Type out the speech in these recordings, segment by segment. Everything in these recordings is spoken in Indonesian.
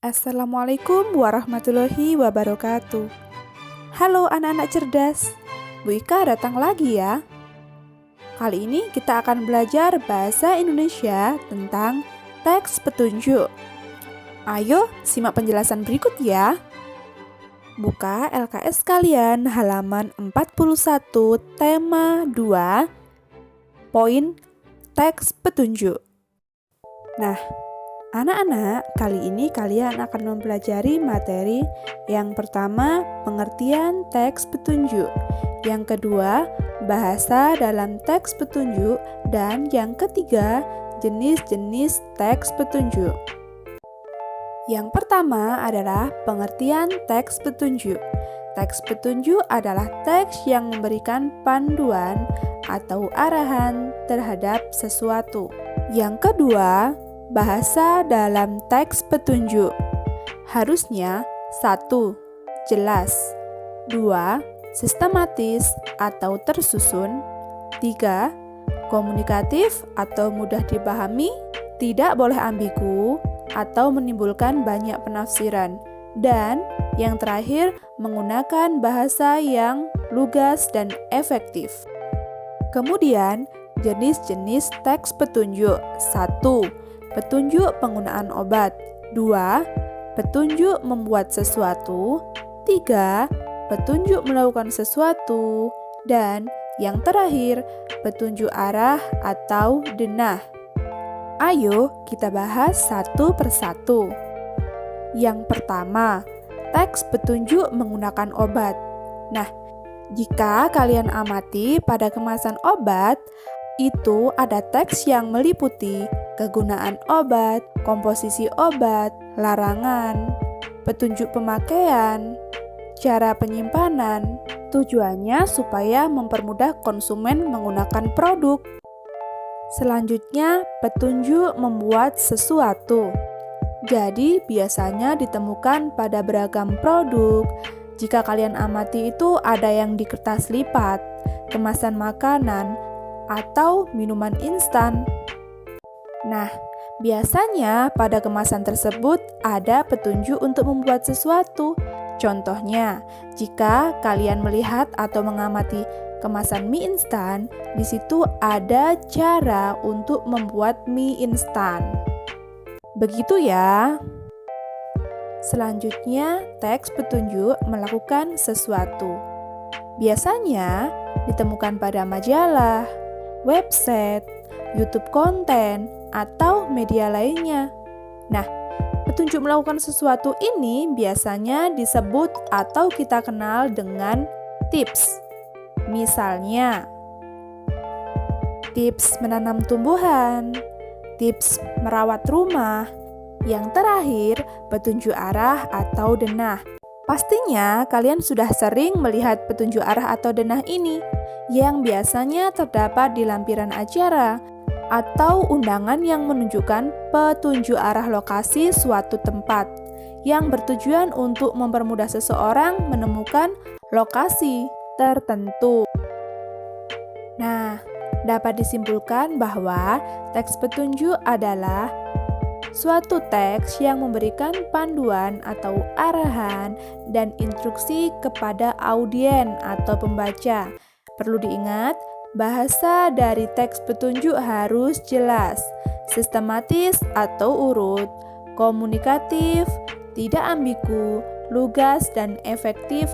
Assalamualaikum warahmatullahi wabarakatuh. Halo anak-anak cerdas, Bu Ika datang lagi ya. Kali ini kita akan belajar bahasa Indonesia tentang teks petunjuk. Ayo simak penjelasan berikut ya. Buka LKS kalian halaman 41 tema 2, poin teks petunjuk. Nah, anak-anak, kali ini kalian akan mempelajari materi yang pertama, pengertian teks petunjuk. Yang kedua, bahasa dalam teks petunjuk. Dan yang ketiga, jenis-jenis teks petunjuk. Yang pertama adalah pengertian teks petunjuk. Teks petunjuk adalah teks yang memberikan panduan atau arahan terhadap sesuatu. Yang kedua, bahasa dalam teks petunjuk. Harusnya 1. Jelas. 2. Sistematis atau tersusun. 3. Komunikatif atau mudah dipahami. Tidak boleh ambigu atau menimbulkan banyak penafsiran. Dan yang terakhir, menggunakan bahasa yang lugas dan efektif. Kemudian, jenis-jenis teks petunjuk. 1. Petunjuk penggunaan obat. 2. Petunjuk membuat sesuatu. 3. Petunjuk melakukan sesuatu. Dan yang terakhir, petunjuk arah atau denah. Ayo kita bahas satu persatu. Yang pertama, teks petunjuk menggunakan obat. Nah, jika kalian amati pada kemasan obat, itu ada teks yang meliputi kegunaan obat, komposisi obat, larangan, petunjuk pemakaian, cara penyimpanan. Tujuannya supaya mempermudah konsumen menggunakan produk. Selanjutnya, petunjuk membuat sesuatu. Jadi, biasanya ditemukan pada beragam produk. Jika kalian amati itu ada yang di kertas lipat, kemasan makanan, atau minuman instan. Nah, biasanya pada kemasan tersebut ada petunjuk untuk membuat sesuatu. Contohnya, jika kalian melihat atau mengamati kemasan mie instan, di situ ada cara untuk membuat mie instan. Begitu ya. Selanjutnya, teks petunjuk melakukan sesuatu. Biasanya ditemukan pada majalah, website, YouTube konten, atau media lainnya. Nah, petunjuk melakukan sesuatu ini biasanya disebut atau kita kenal dengan tips. Misalnya, tips menanam tumbuhan, tips merawat rumah. Yang terakhir, petunjuk arah atau denah. Pastinya kalian sudah sering melihat petunjuk arah atau denah ini yang biasanya terdapat di lampiran acara atau undangan yang menunjukkan petunjuk arah lokasi suatu tempat yang bertujuan untuk mempermudah seseorang menemukan lokasi tertentu. Nah, dapat disimpulkan bahwa teks petunjuk adalah suatu teks yang memberikan panduan atau arahan dan instruksi kepada audien atau pembaca. Perlu diingat, bahasa dari teks petunjuk harus jelas, sistematis atau urut, komunikatif, tidak ambigu, lugas, dan efektif.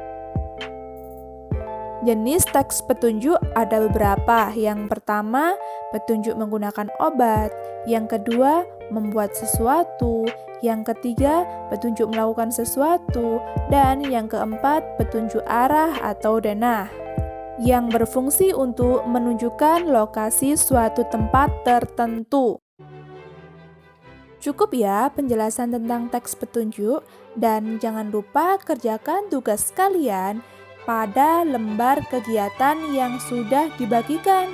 Jenis teks petunjuk ada beberapa. Yang pertama, petunjuk menggunakan obat. Yang kedua, membuat sesuatu. Yang ketiga, petunjuk melakukan sesuatu. Dan yang keempat, petunjuk arah atau denah, yang berfungsi untuk menunjukkan lokasi suatu tempat tertentu. Cukup ya penjelasan tentang teks petunjuk, dan jangan lupa kerjakan tugas kalian pada lembar kegiatan yang sudah dibagikan.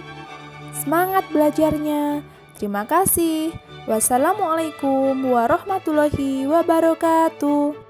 Semangat belajarnya. Terima kasih. Wassalamualaikum warahmatullahi wabarakatuh.